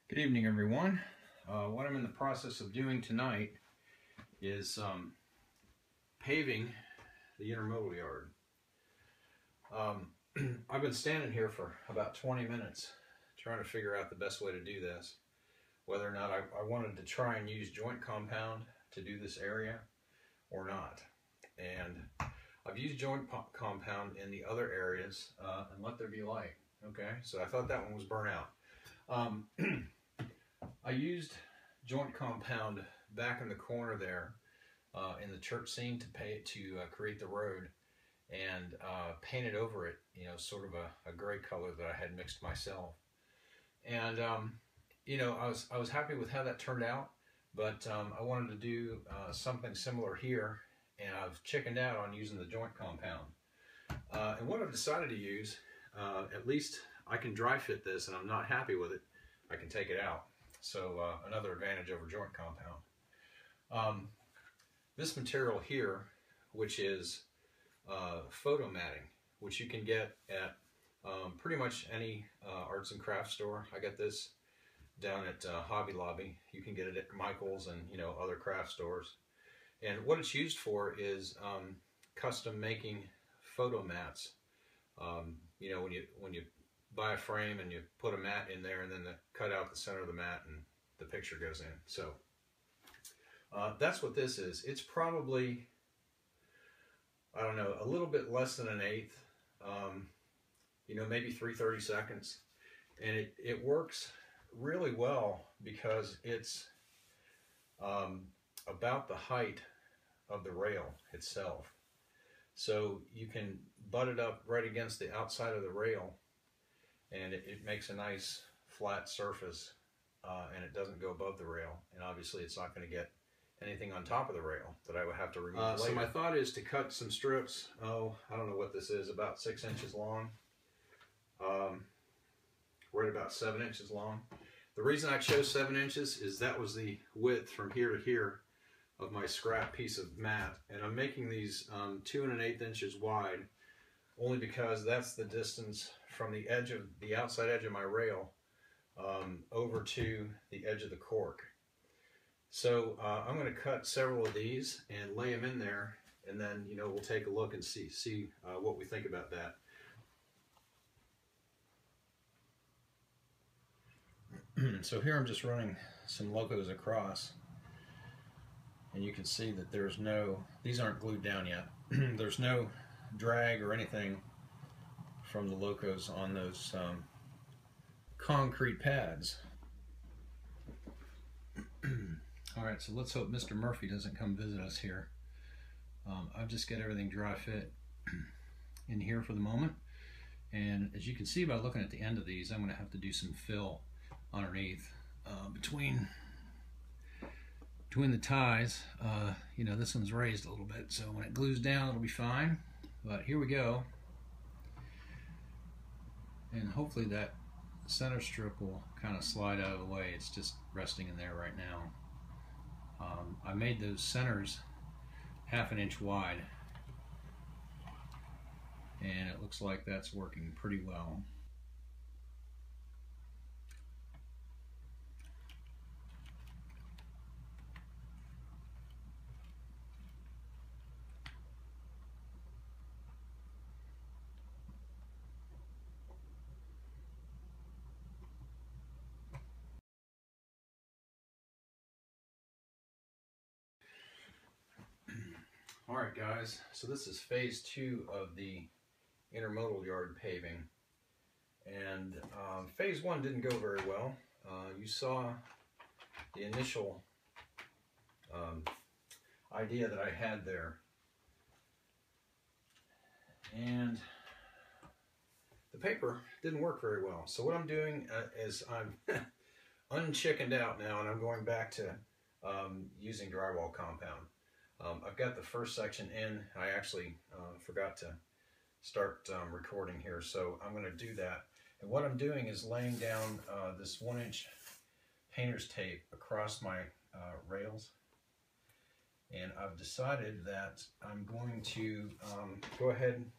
Good evening, everyone. What I'm in the process of doing tonight is paving the intermodal yard. I've been standing here for about 20 minutes trying to figure out the best way to do this, whether or not I wanted to try and use joint compound to do this area or not. And I've used joint compound in the other areas and let there be light. Okay, so I thought that one was burnt out. I used joint compound back in the corner there in the church scene to create the road, and painted over it, sort of a gray color that I had mixed myself. And I was happy with how that turned out, but I wanted to do something similar here, and I've chickened out on using the joint compound. And what I've decided to use, at least I can dry fit this, and I'm not happy with it, I can take it out. So another advantage over joint compound. This material here, which is photo matting, which you can get at pretty much any arts and crafts store. I got this down at Hobby Lobby. You can get it at Michael's and other craft stores. And what it's used for is custom making photo mats. When you buy a frame and you put a mat in there, and then cut out the center of the mat and the picture goes in. So that's what this is. It's probably, I don't know, a little bit less than an eighth, maybe 3/32. And it works really well because it's about the height of the rail itself. So you can butt it up right against the outside of the rail, and it makes a nice flat surface, and it doesn't go above the rail. And obviously it's not going to get anything on top of the rail that I would have to remove later. So my thought is to cut some strips, I don't know what this is, about 6 inches long, right about 7 inches long. The reason I chose 7 inches is that was the width from here to here of my scrap piece of mat, and I'm making these 2 1/8 inches wide, only because that's the distance from the outside edge of my rail over to the edge of the cork. So I'm going to cut several of these and lay them in there, and then we'll take a look and see what we think about that. So here I'm just running some locos across, and you can see that these aren't glued down yet. There's no drag or anything from the locos on those concrete pads. Alright, so let's hope Mr. Murphy doesn't come visit us here. I've just got everything dry fit in here for the moment, and as you can see by looking at the end of these, I'm going to have to do some fill underneath between the ties. This one's raised a little bit, so when it glues down it'll be fine, but here we go. And hopefully that center strip will kind of slide out of the way. It's just resting in there right now. I made those centers 1/2 inch wide, and it looks like that's working pretty well. Alright guys, so this is phase 2 of the intermodal yard paving, and phase 1 didn't go very well. You saw the initial idea that I had there, and the paper didn't work very well. So what I'm doing is I'm unchickened out now, and I'm going back to using drywall compound. I've got the first section in. I actually forgot to start recording here, so I'm going to do that. And what I'm doing is laying down this 1 inch painter's tape across my rails, and I've decided that I'm going to go ahead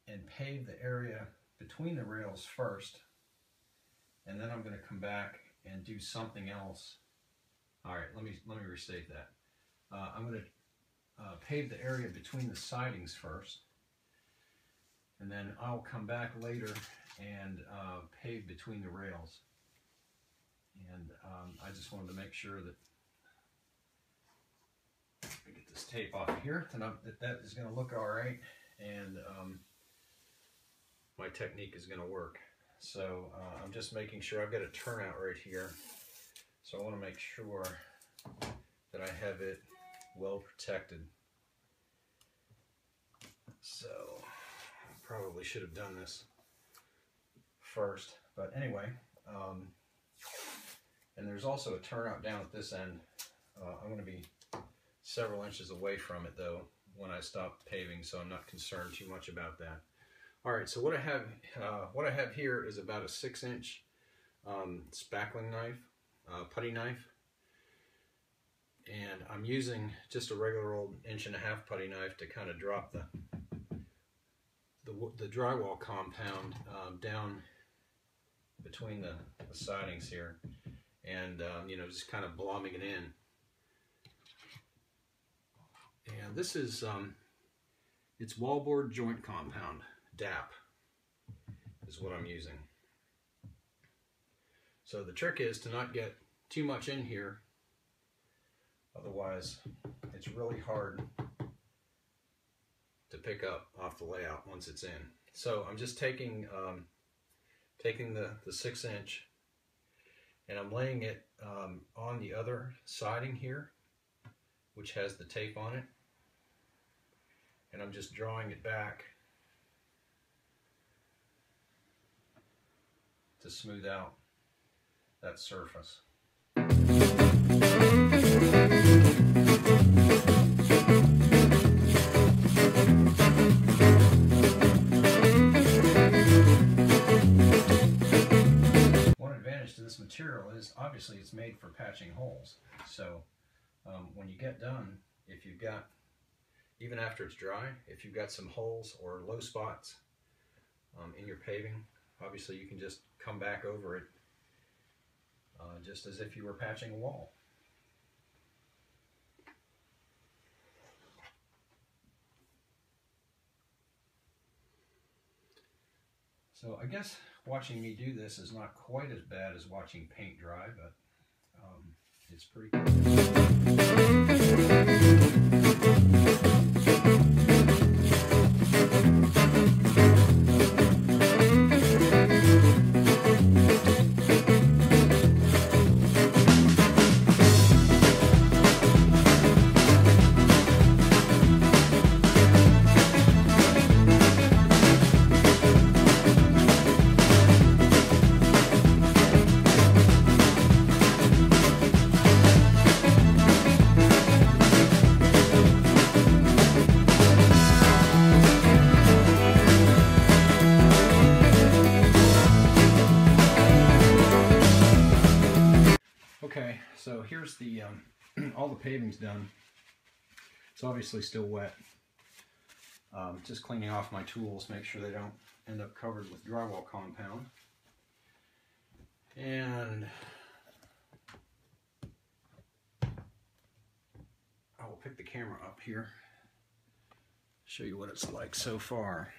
and pave the area between the rails first, and then I'm going to come back and do something else. All right, let me restate that. I'm going to pave the area between the sidings first, and then I'll come back later and pave between the rails. And I just wanted to make sure that I get this tape off of here, that is going to look all right, and my technique is going to work. So I'm just making sure I've got a turnout right here. So I want to make sure that I have it well protected. So I probably should have done this first, but anyway. And there's also a turnout down at this end. I'm going to be several inches away from it though when I stop paving, so I'm not concerned too much about that. All right, so what I have here is about a 6-inch spackling knife, putty knife, and I'm using just a regular old 1.5-inch putty knife to kind of drop the drywall compound down between the sidings here, and you know, just kind of blobbing it in. And this is it's wallboard joint compound, DAP is what I'm using. So the trick is to not get too much in here, otherwise it's really hard to pick up off the layout once it's in. So I'm just taking the 6-inch, and I'm laying it on the other siding here, which has the tape on it, and I'm just drawing it back to smooth out that surface. One advantage to this material is obviously it's made for patching holes. So when you get done, if you've got, even after it's dry, if you've got some holes or low spots in your paving, obviously you can just come back over it just as if you were patching a wall. So I guess watching me do this is not quite as bad as watching paint dry, but it's pretty cool. Okay, so here's the all the paving's done. It's obviously still wet. Just cleaning off my tools, make sure they don't end up covered with drywall compound. And I will pick the camera up here, show you what it's like so far.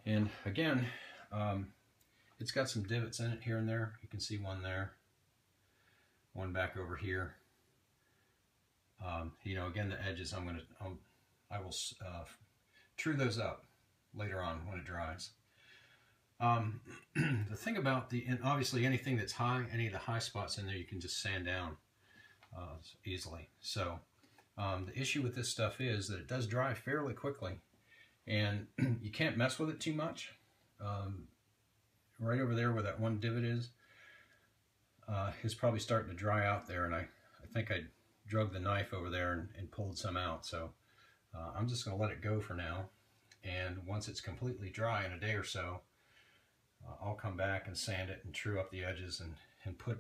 And again, it's got some divots in it here and there. You can see one there, one back over here. You know, again, the edges I will true those up later on when it dries. The thing about and obviously anything that's high, any of the high spots in there, you can just sand down easily. So the issue with this stuff is that it does dry fairly quickly, and you can't mess with it too much. Right over there where that one divot is probably starting to dry out there, and I think I drug the knife over there and pulled some out. So I'm just going to let it go for now, and once it's completely dry in a day or so, I'll come back and sand it and true up the edges and put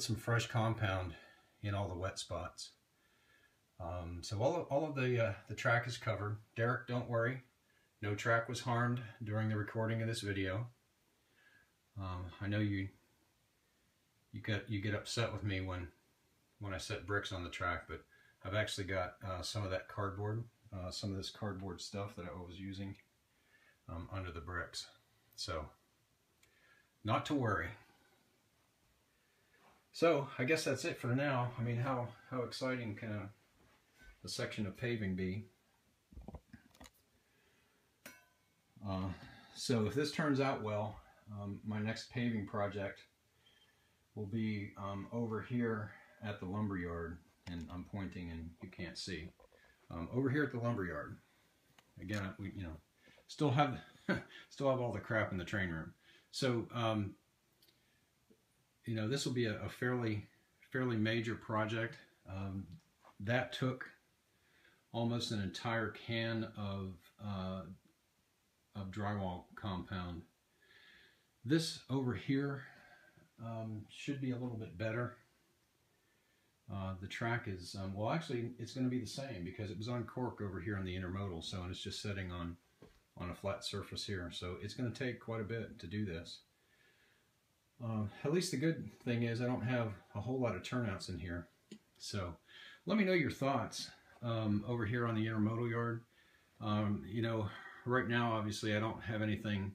some fresh compound in all the wet spots. So all of the track is covered. Derek, don't worry, no track was harmed during the recording of this video. I know you get upset with me when I set bricks on the track, but I've actually got some of that cardboard, some of this cardboard stuff that I was using under the bricks. So, not to worry. So, I guess that's it for now. I mean, how exciting can a section of paving be? So if this turns out well, my next paving project will be over here at the lumberyard, and I'm pointing and you can't see. Over here at the lumberyard. Again, we still have all the crap in the train room. So this will be a fairly major project. That took almost an entire can of drywall compound. This over here should be a little bit better. The track is, well, actually it's going to be the same because it was on cork over here on the intermodal, so, and it's just sitting on a flat surface here, so it's going to take quite a bit to do this. At least the good thing is I don't have a whole lot of turnouts in here. So let me know your thoughts over here on the intermodal yard. Right now obviously I don't have anything,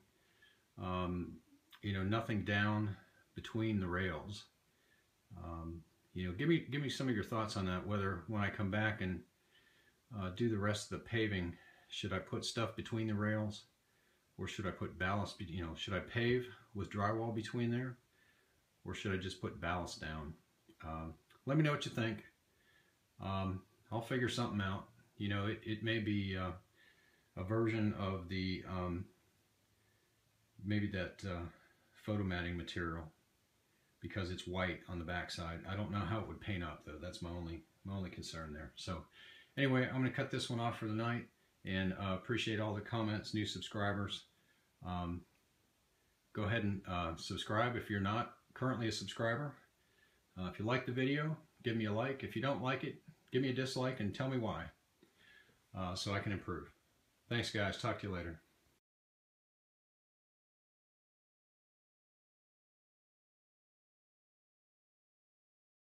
nothing down between the rails. Give me some of your thoughts on that, whether when I come back and do the rest of the paving, should I put stuff between the rails, or should I put ballast, should I pave with drywall between there, or should I just put ballast down? Let me know what you think. I'll figure something out. It may be a version of the maybe that photo matting material, because it's white on the backside. I don't know how it would paint up though. That's my only concern there. So anyway, I'm going to cut this one off for the night, and appreciate all the comments, new subscribers. Go ahead and subscribe if you're not currently a subscriber. If you like the video, give me a like. If you don't like it, give me a dislike and tell me why, so I can improve. Thanks guys, talk to you later.